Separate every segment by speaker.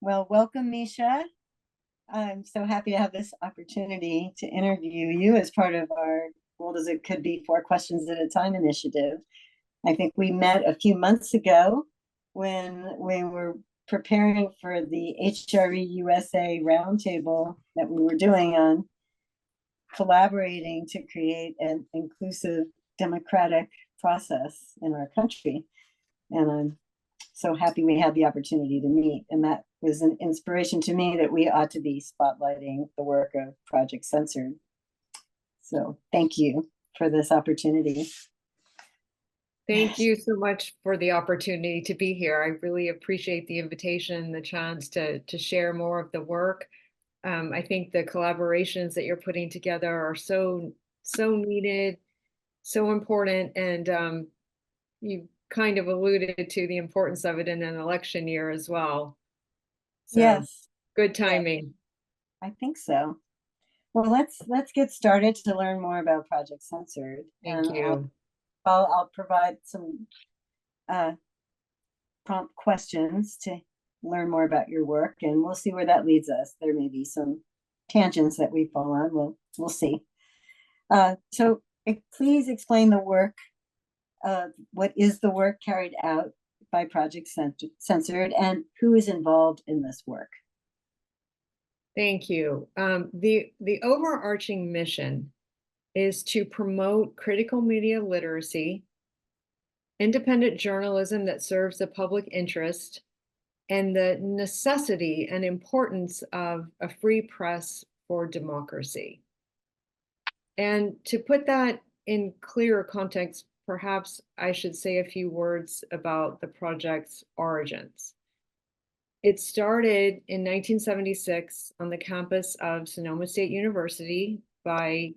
Speaker 1: Well, welcome, Misha. I'm so happy to have this opportunity to interview you as part of our World as It Could Be 4 Questions at a Time initiative. I think we met a few months ago when we were preparing for the HRE USA roundtable that we were doing on collaborating to create an inclusive democratic process in our country. And I'm so happy we had the opportunity to meet. And that was an inspiration to me that we ought to be spotlighting the work of Project Censored. So thank you for this opportunity.
Speaker 2: Thank you so much for the opportunity to be here. I really appreciate the invitation, the chance to share more of the work. I think the collaborations that you're putting together are so needed, so important, and you kind of alluded to the importance of it in an election year as well. So
Speaker 1: yes,
Speaker 2: good timing.
Speaker 1: I think so. Well, let's get started to learn more about Project Censored.
Speaker 2: Thank you.
Speaker 1: I'll provide some prompt questions to learn more about your work, and we'll see where that leads us. There may be some tangents that we fall on. We'll see. So please explain the work. What is the work carried out by Project Censored, and who is involved in this work?
Speaker 2: Thank you. The overarching mission is to promote critical media literacy, independent journalism that serves the public interest, and the necessity and importance of a free press for democracy. And to put that in clearer context, perhaps I should say a few words about the project's origins. It started in 1976 on the campus of Sonoma State University by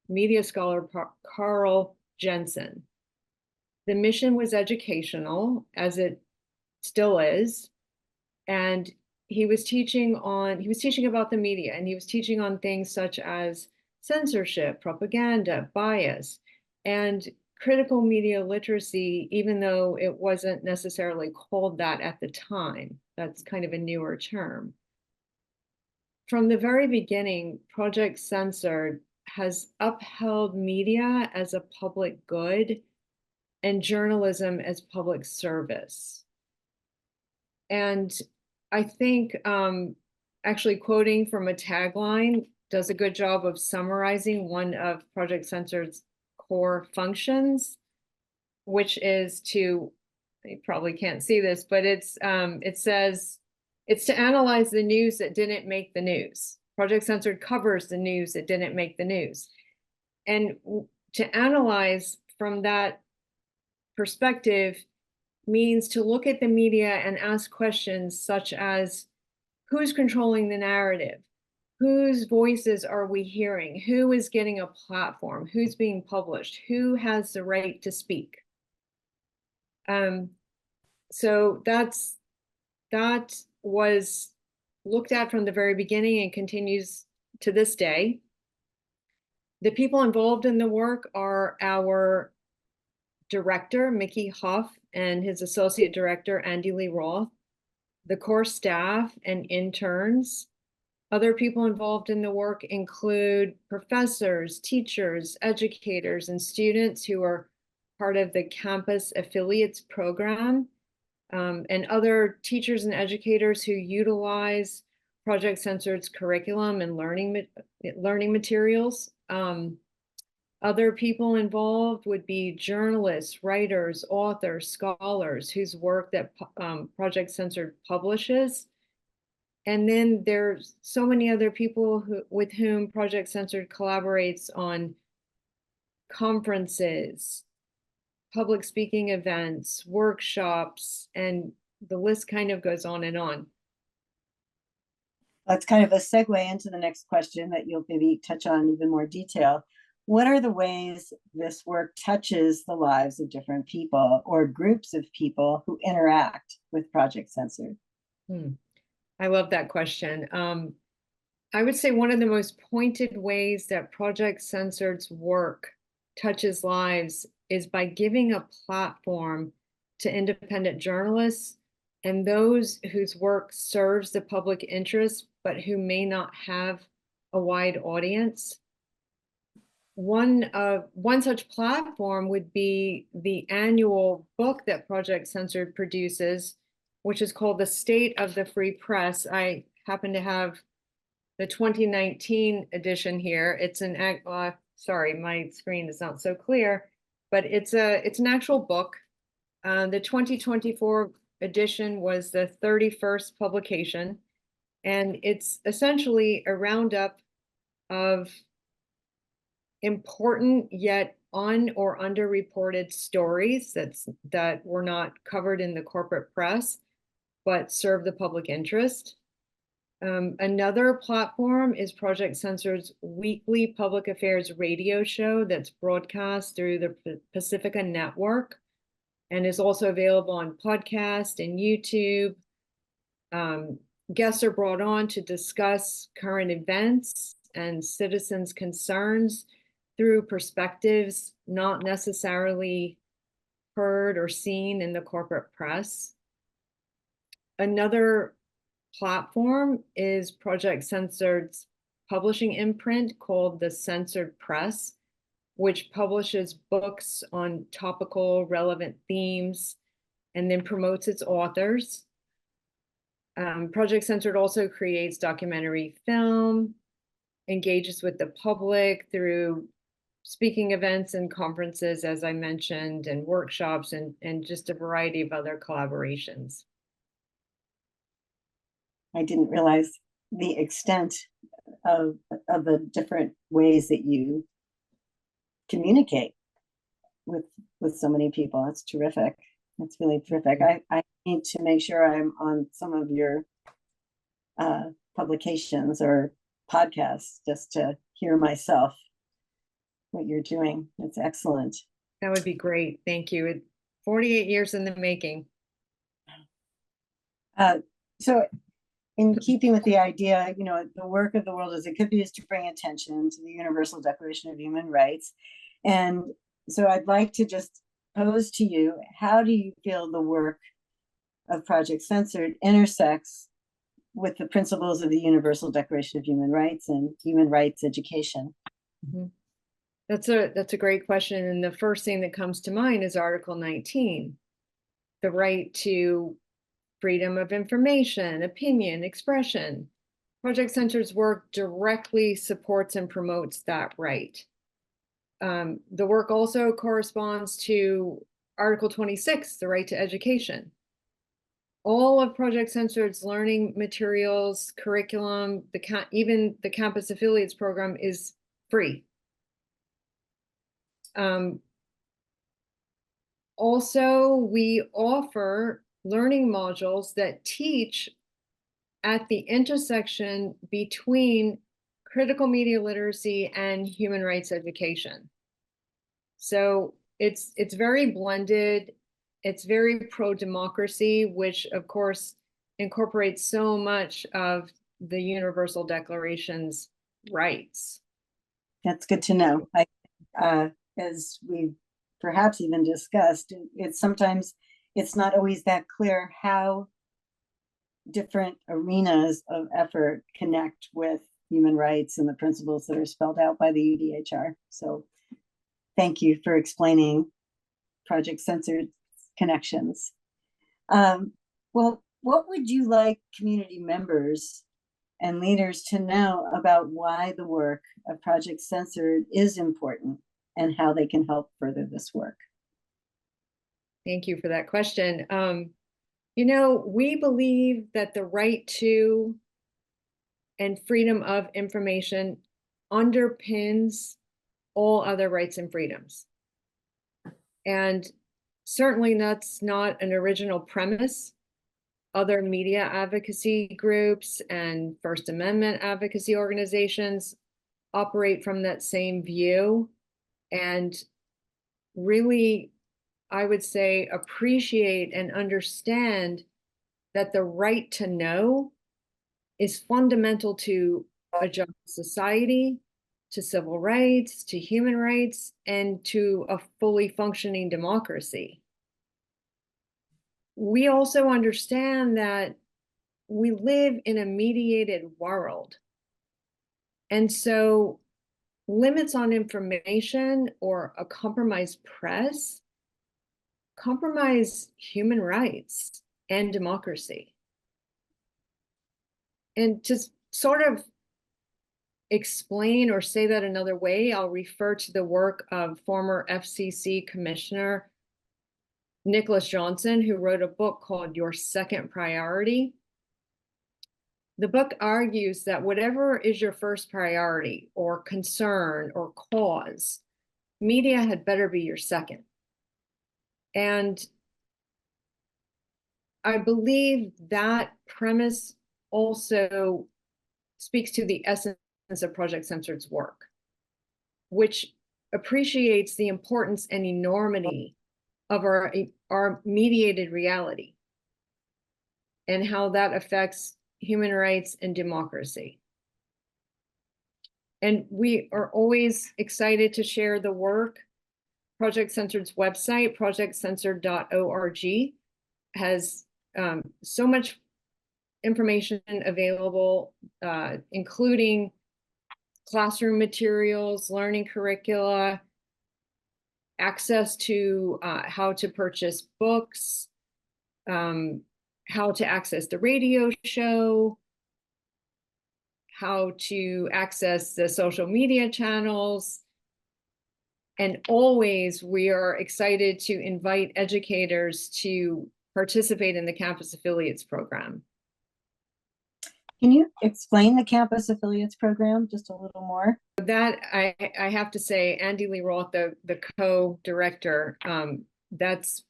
Speaker 2: media scholar Carl Jensen. The mission was educational, as it still is, and he was teaching about the media, and he was teaching on things such as censorship, propaganda, bias, and critical media literacy, even though it wasn't necessarily called that at the time. That's kind of a newer term. From the very beginning, Project Censored has upheld media as a public good and journalism as public service. And I think actually quoting from a tagline does a good job of summarizing one of Project Censored's core functions, which is to, you probably can't see this, but it says it's to analyze the news that didn't make the news. Project Censored covers the news that didn't make the news. And to analyze from that perspective means to look at the media and ask questions such as, who's controlling the narrative? Whose voices are we hearing? Who is getting a platform? Who's being published? Who has the right to speak? So that was looked at from the very beginning and continues to this day. The people involved in the work are our director, Mickey Huff, and his associate director, Andy Lee Roth, the core staff and interns. Other people involved in the work include professors, teachers, educators, and students who are part of the campus affiliates program, and other teachers and educators who utilize Project Censored's curriculum and learning materials. Other people involved would be journalists, writers, authors, scholars whose work that Project Censored publishes. And then there's so many other people with whom Project Censored collaborates on conferences, public speaking events, workshops, and the list kind of goes on and on.
Speaker 1: That's kind of a segue into the next question that you'll maybe touch on even more detail. What are the ways this work touches the lives of different people or groups of people who interact with Project Censored?
Speaker 2: I love that question. I would say one of the most pointed ways that Project Censored's work touches lives is by giving a platform to independent journalists and those whose work serves the public interest, but who may not have a wide audience. One such platform would be the annual book that Project Censored produces, which is called The State of the Free Press. I happen to have the 2019 edition here. It's sorry, my screen is not so clear, but it's an actual book. The 2024 edition was the 31st publication, and it's essentially a roundup of important yet un or underreported stories that were not covered in the corporate press, but serve the public interest. Another platform is Project Censored's weekly public affairs radio show that's broadcast through the Pacifica Network and is also available on podcast and YouTube. Guests are brought on to discuss current events and citizens' concerns through perspectives not necessarily heard or seen in the corporate press. Another platform is Project Censored's publishing imprint called the Censored Press, which publishes books on topical relevant themes and then promotes its authors. Project Censored also creates documentary film, engages with the public through speaking events and conferences, as I mentioned, and workshops, and just a variety of other collaborations.
Speaker 1: I didn't realize the extent of the different ways that you communicate with so many people. That's terrific. That's really terrific. I need to make sure I'm on some of your publications or podcasts just to hear myself what you're doing. It's excellent.
Speaker 2: That would be great. Thank you. 48 years in the making.
Speaker 1: So in keeping with the idea, the work of the world as it could be is to bring attention to the Universal Declaration of Human Rights. And so I'd like to just pose to you, how do you feel the work of Project Censored intersects with the principles of the Universal Declaration of Human Rights and human rights education?
Speaker 2: Mm-hmm. That's a great question. And the first thing that comes to mind is Article 19, the right to freedom of information, opinion, expression. Project Censored's work directly supports and promotes that right. The work also corresponds to Article 26, the right to education. All of Project Censored's learning materials, curriculum, even the campus affiliates program is free. Also, we offer learning modules that teach at the intersection between critical media literacy and human rights education. So it's very blended. It's very pro-democracy, which of course incorporates so much of the Universal Declaration's rights.
Speaker 1: That's good to know. As we've perhaps even discussed, it's not always that clear how different arenas of effort connect with human rights and the principles that are spelled out by the UDHR. So thank you for explaining Project Censored connections. Well, what would you like community members and leaders to know about why the work of Project Censored is important and how they can help further this work?
Speaker 2: Thank you for that question. We believe that the right to and freedom of information underpins all other rights and freedoms. And certainly that's not an original premise. Other media advocacy groups and First Amendment advocacy organizations operate from that same view and really, I would say, appreciate and understand that the right to know is fundamental to a just society, to civil rights, to human rights, and to a fully functioning democracy. we also understand that we live in a mediated world. And so limits on information or a compromised press compromise human rights and democracy. And to sort of explain or say that another way, I'll refer to the work of former FCC Commissioner Nicholas Johnson, who wrote a book called Your Second Priority. The book argues that whatever is your first priority or concern or cause, media had better be your second. And I believe that premise also speaks to the essence of Project Censored's work, which appreciates the importance and enormity of our mediated reality and how that affects human rights and democracy. And we are always excited to share the work. Project Censored's website, projectcensored.org, has so much information available, including classroom materials, learning curricula, access to how to purchase books, how to access the radio show, how to access the social media channels. And always we are excited to invite educators to participate in the Campus Affiliates program.
Speaker 1: Can you explain the Campus Affiliates program just a little more?
Speaker 2: That I have to say, Andy Lee Roth, the co-director, that's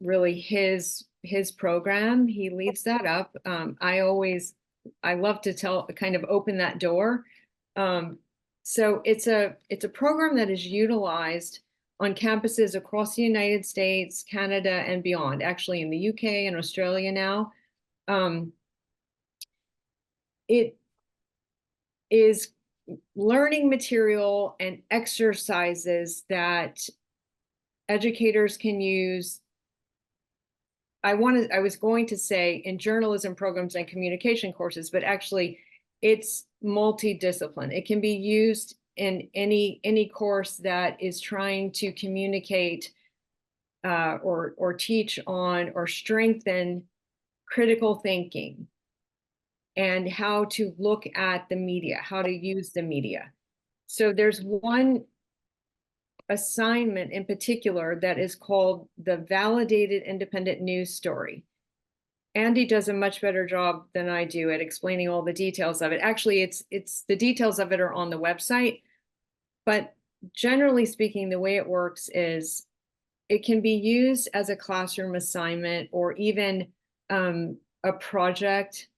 Speaker 2: really his program. He leads that up. I love to kind of open that door. So it's a program that is utilized on campuses across the United States, Canada, and beyond, actually in the UK and Australia now. It is learning material and exercises that educators can use. I was going to say in journalism programs and communication courses, but actually it's multidiscipline. It can be used in any course that is trying to communicate or teach on or strengthen critical thinking and how to look at the media, how to use the media. So there's one assignment in particular that is called the Validated Independent News Story. Andy does a much better job than I do at explaining all the details of it. Actually, it's the details of it are on the website, but generally speaking, the way it works is it can be used as a classroom assignment or even a project,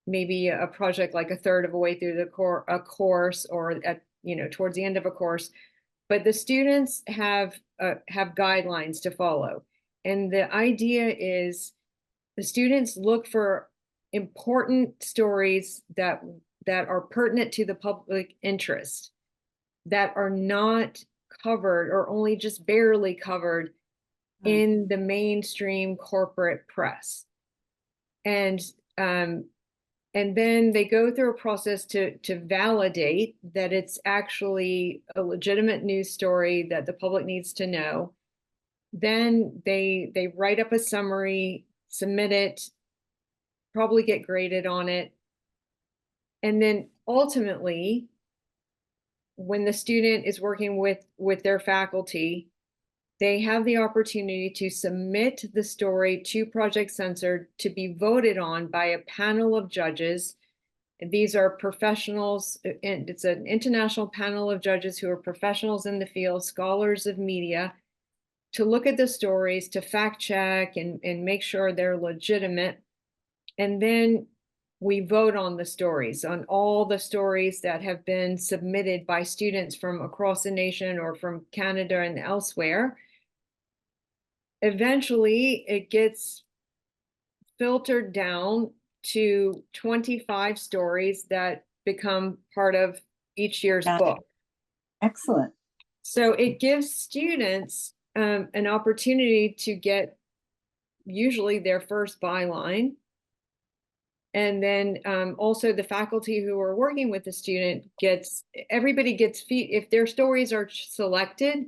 Speaker 2: maybe a project like a third of a way through a course or towards the end of a course. But the students have guidelines to follow. And the idea is the students look for important stories that are pertinent to the public interest, that are not covered or only just barely covered in the mainstream corporate press. And then they go through a process to validate that it's actually a legitimate news story that the public needs to know. Then they write up a summary, submit it, probably get graded on it. And then ultimately, when the student is working with their faculty, they have the opportunity to submit the story to Project Censored to be voted on by a panel of judges. And these are professionals, and it's an international panel of judges who are professionals in the field, scholars of media, to look at the stories, to fact check and make sure they're legitimate. And then we vote on the stories, on all the stories that have been submitted by students from across the nation or from Canada and elsewhere. Eventually, it gets filtered down to 25 stories that become part of each year's book.
Speaker 1: Excellent.
Speaker 2: So it gives students an opportunity to get usually their first byline. And then also the faculty who are working with the student everybody gets if their stories are selected,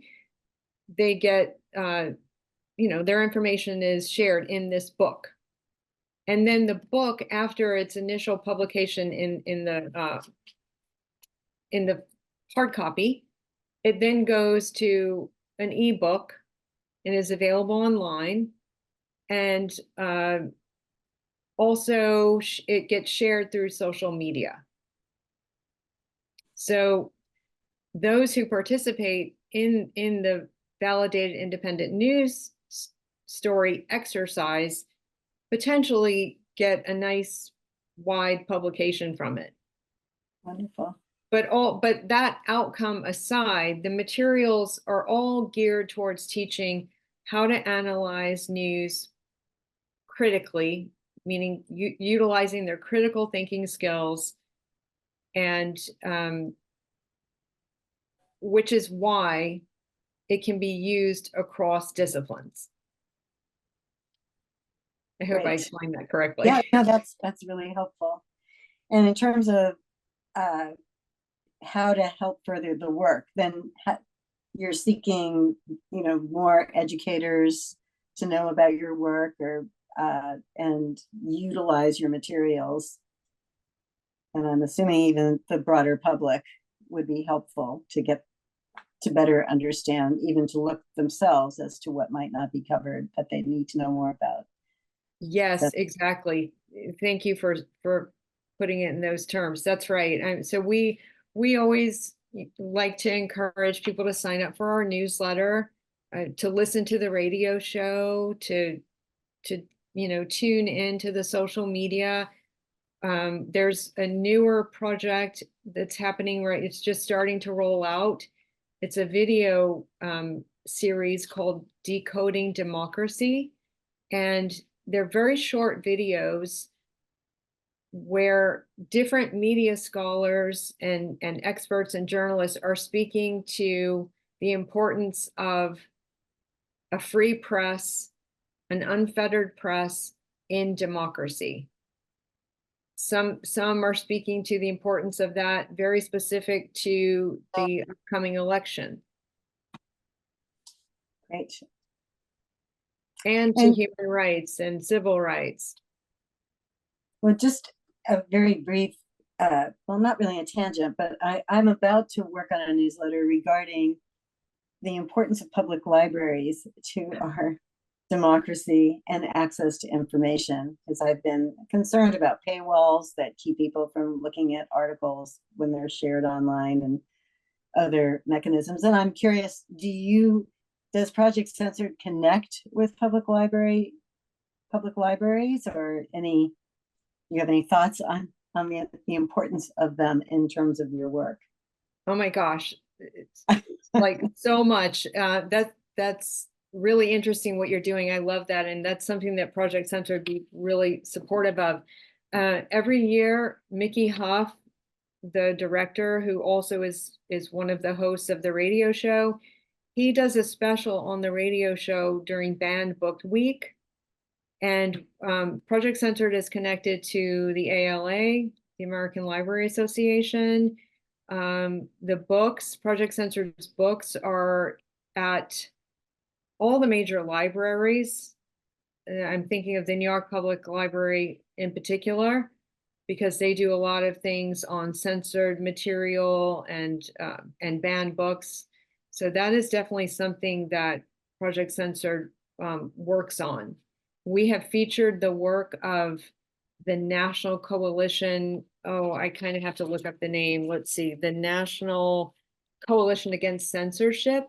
Speaker 2: they get, their information is shared in this book. And then the book, after its initial publication in the hard copy, it then goes to an ebook and is available online. And also it gets shared through social media. So those who participate in the validated independent news story exercise potentially get a nice wide publication from it.
Speaker 1: Wonderful.
Speaker 2: But that outcome aside, the materials are all geared towards teaching how to analyze news critically, meaning utilizing their critical thinking skills, and which is why it can be used across disciplines. I hope I explained that correctly.
Speaker 1: Yeah, no, that's really helpful. And in terms of how to help further the work, then you're seeking, more educators to know about your work or and utilize your materials. And I'm assuming even the broader public would be helpful to get to better understand, even to look themselves as to what might not be covered that they need to know more about.
Speaker 2: Yes, exactly. Thank you for putting it in those terms. That's right. So we always like to encourage people to sign up for our newsletter, to listen to the radio show, to tune into the social media. There's a newer project that's happening right. It's just starting to roll out. It's a video series called Decoding Democracy. And they're very short videos where different media scholars and experts and journalists are speaking to the importance of a free press, an unfettered press in democracy. Some are speaking to the importance of that, very specific to the upcoming election.
Speaker 1: Great.
Speaker 2: And to human rights and civil rights.
Speaker 1: Well, just a very brief, well, not really a tangent, but I'm about to work on a newsletter regarding the importance of public libraries to our democracy and access to information, because I've been concerned about paywalls that keep people from looking at articles when they're shared online and other mechanisms. And I'm curious, does Project Censored connect with public libraries, or you have any thoughts on the importance of them in terms of your work?
Speaker 2: Oh my gosh, it's like so much. That's really interesting what you're doing. I love that. And that's something that Project Censored would be really supportive of. Every year, Mickey Huff, the director, who also is one of the hosts of the radio show, he does a special on the radio show during Banned Book Week. And Project Censored is connected to the ALA, the American Library Association. The books, Project Censored's books, are at all the major libraries. I'm thinking of the New York Public Library in particular, because they do a lot of things on censored material and banned books. So that is definitely something that Project Censored works on. We have featured the work of the National Coalition. Oh, I kind of have to look up the name. Let's see, the National Coalition Against Censorship.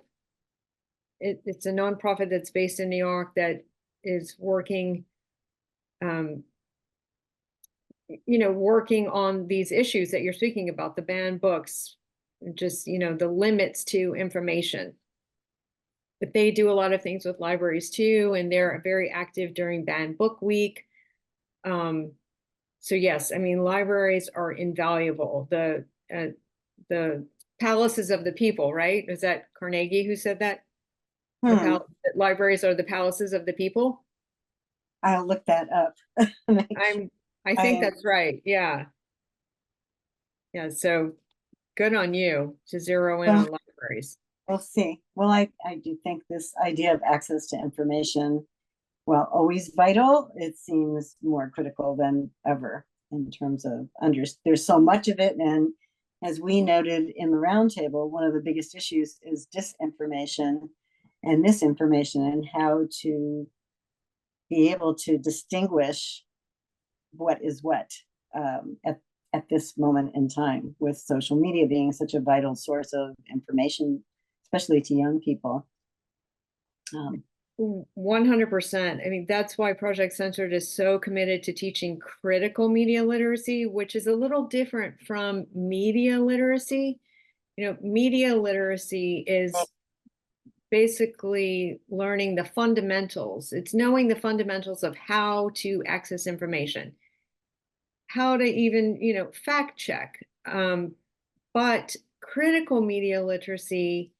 Speaker 2: It's a nonprofit that's based in New York that is working, working on these issues that you're speaking about, the banned books, just, the limits to information. But they do a lot of things with libraries too, and they're very active during Banned Book Week. So yes, I mean, libraries are invaluable. The palaces of the people, right? Is that Carnegie who said that? Libraries are the palaces of the people.
Speaker 1: I'll look that up.
Speaker 2: I think
Speaker 1: I
Speaker 2: that's right. Yeah. Yeah. So good on you to zero in
Speaker 1: well,
Speaker 2: on libraries.
Speaker 1: we'll see. Well, I do think this idea of access to information, while always vital, it seems more critical than ever in terms of there's so much of it. And as we noted in the roundtable, one of the biggest issues is disinformation and misinformation, and how to be able to distinguish what is what at this moment in time, with social media being such a vital source of information, especially to young people.
Speaker 2: 100%. I mean, that's why Project Censored is so committed to teaching critical media literacy, which is a little different from media literacy. You know, media literacy is basically learning the fundamentals. It's knowing the fundamentals of how to access information, how to even, fact check. But critical media literacy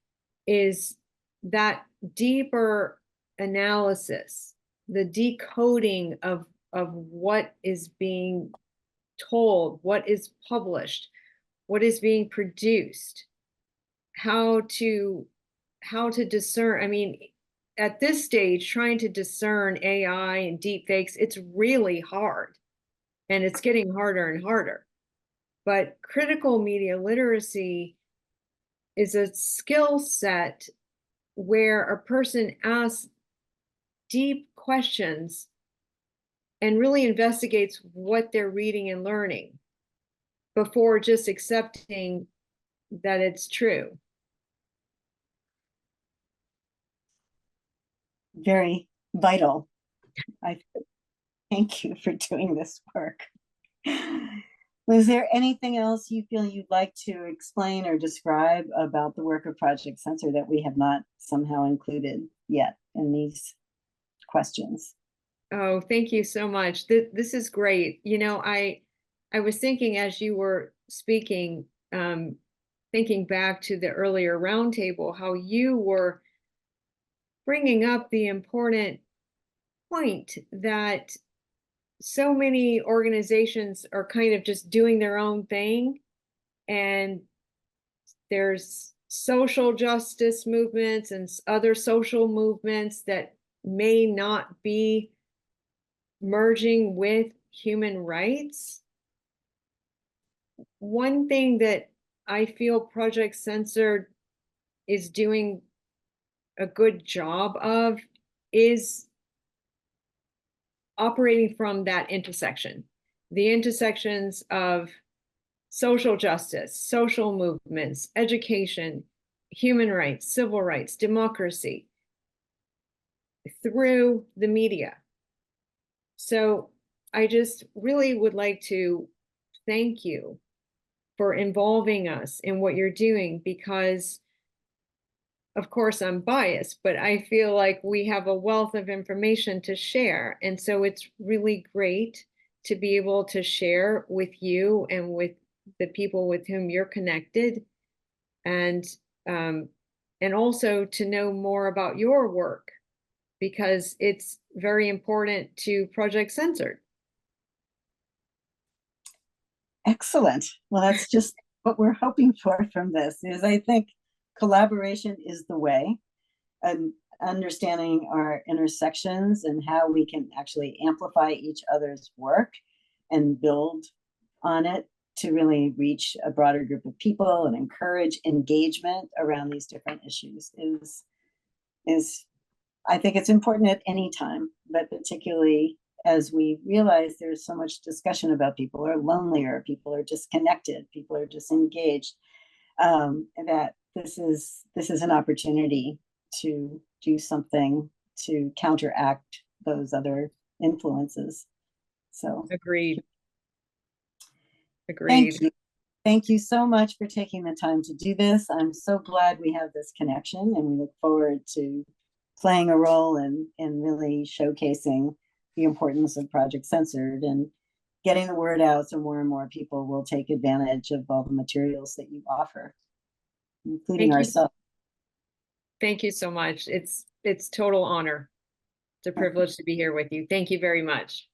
Speaker 2: is that deeper analysis, the decoding of what is being told, what is published, what is being produced, how to discern. I mean, at this stage, trying to discern AI and deep fakes, it's really hard, and it's getting harder and harder. But critical media literacy is a skill set where a person asks deep questions and really investigates what they're reading and learning before just accepting that it's true.
Speaker 1: Very vital. I thank you for doing this work. Was there anything else you feel you'd like to explain or describe about the work of Project Censor that we have not somehow included yet in these questions?
Speaker 2: Oh, thank you so much. This is great. I was thinking as you were speaking, thinking back to the earlier roundtable, how you were bringing up the important point that so many organizations are kind of just doing their own thing, and there's social justice movements and other social movements that may not be merging with human rights. One thing that I feel Project Censored is doing a good job of is operating from that intersection, the intersections of social justice, social movements, education, human rights, civil rights, democracy, through the media. So I just really would like to thank you for involving us in what you're doing, because of course I'm biased, but I feel like we have a wealth of information to share. And so it's really great to be able to share with you and with the people with whom you're connected, and also to know more about your work, because it's very important to Project Censored.
Speaker 1: Excellent. Well, that's just what we're hoping for from this. Is I think collaboration is the way, and understanding our intersections and how we can actually amplify each other's work and build on it to really reach a broader group of people and encourage engagement around these different issues is I think it's important at any time, but particularly as we realize there's so much discussion about people are lonelier, people are disconnected, people are disengaged, that this is an opportunity to do something to counteract those other influences. So
Speaker 2: Agreed.
Speaker 1: Thank you. Thank you so much for taking the time to do this. I'm so glad we have this connection, and we look forward to playing a role in really showcasing the importance of Project Censored and getting the word out so more and more people will take advantage of all the materials that you offer, including ourselves.
Speaker 2: Thank you so much. It's total honor. It's a privilege to be here with you. Thank you very much.